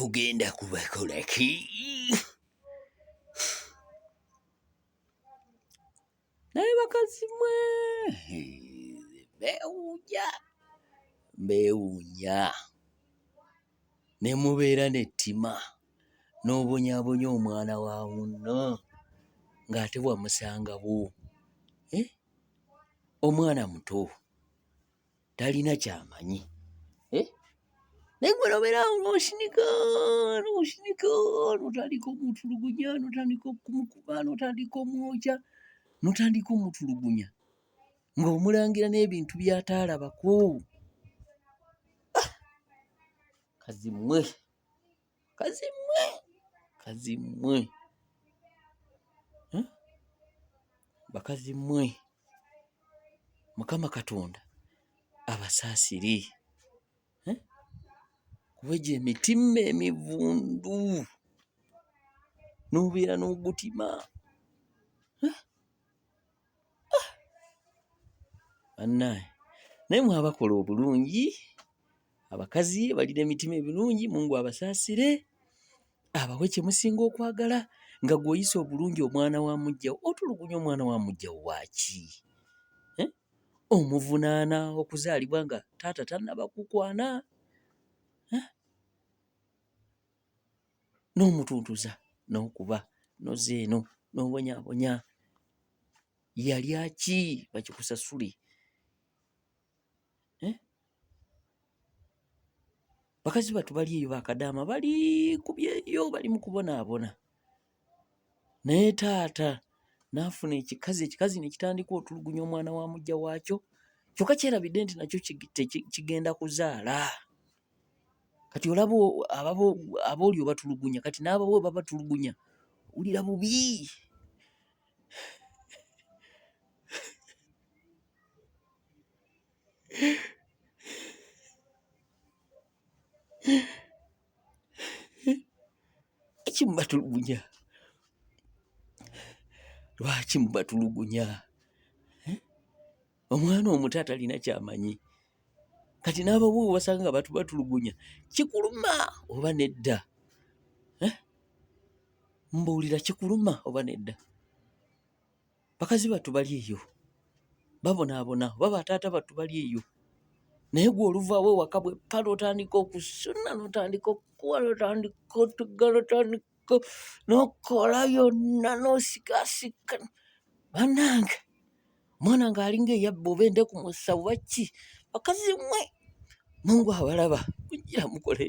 tugenda kubakola ki? Naye bakazi mmwe mbeewuunya ne mubeera n'ettima n'obonyaabonya omwana wa munno ng'ate wamusangawo. Omwana muto talina kyamanyi, naye gwe n'obeerawo n'osinika n'otandika omutulugunya, n'otandika okumukuba, n'otandika omwokya, n'otandika omutulugunya ng'omulangira n'ebintu by'ataalabako. Bakazi mmwe bakazi mmwe, Mukama Katonda abasaasire, kuba gye emitima emivundu n'obeera n'ogutima. Bannaaye naye mwabakola obulungi, abakazi balina emitima ebirungi, Mungu abasaasire abawe kye musinga okwagala, nga gw'oyisa obulungi omwana wa muggyawo. Otulugunya omwana wa muggyawo waaki? Omuvunaana okuzaalibwa nga taata tannaba kukwana, n'omutuntuza, n'okuba, n'ozza eno, n'obonyaabonya. Yalya ki bakikusasule? Bakazi batu bali eyo bakadaama bali kubyeyo, bali mu kubonaabona. Naye taata n'afuna ekikazi ne kitandika otulugunya omwana wa muggya waakyo, kyokka kyerabidde nti nakyo kigenda kuzaala. Kati olaba abooli obatulugunya, kati n'abawe babatulugunya, owulira bubi. Lwaki mubatulugunya? Lwaki mubatulugunya? Omwana omuto atalina kyamanyi. Kati n'abawe wasanga nga batulugunya, kikuluma oba nedda? Mbuulira, kikuluma oba nedda? Bakazi batu bali eyo babonaabona, oba bataata batu bali eyo. Naye gwe oluvaawo ewaka bweppa n'otandika okusuna, n'otandika okukuba, n'otandika otugga, n'otandika n'okola yonna, n'osikaasika. Bannange, omwana ng'alinga eyabba oba endeku mu ssawo oba ki? Bakazi mmwe, Mungu abalaba, mujja mukola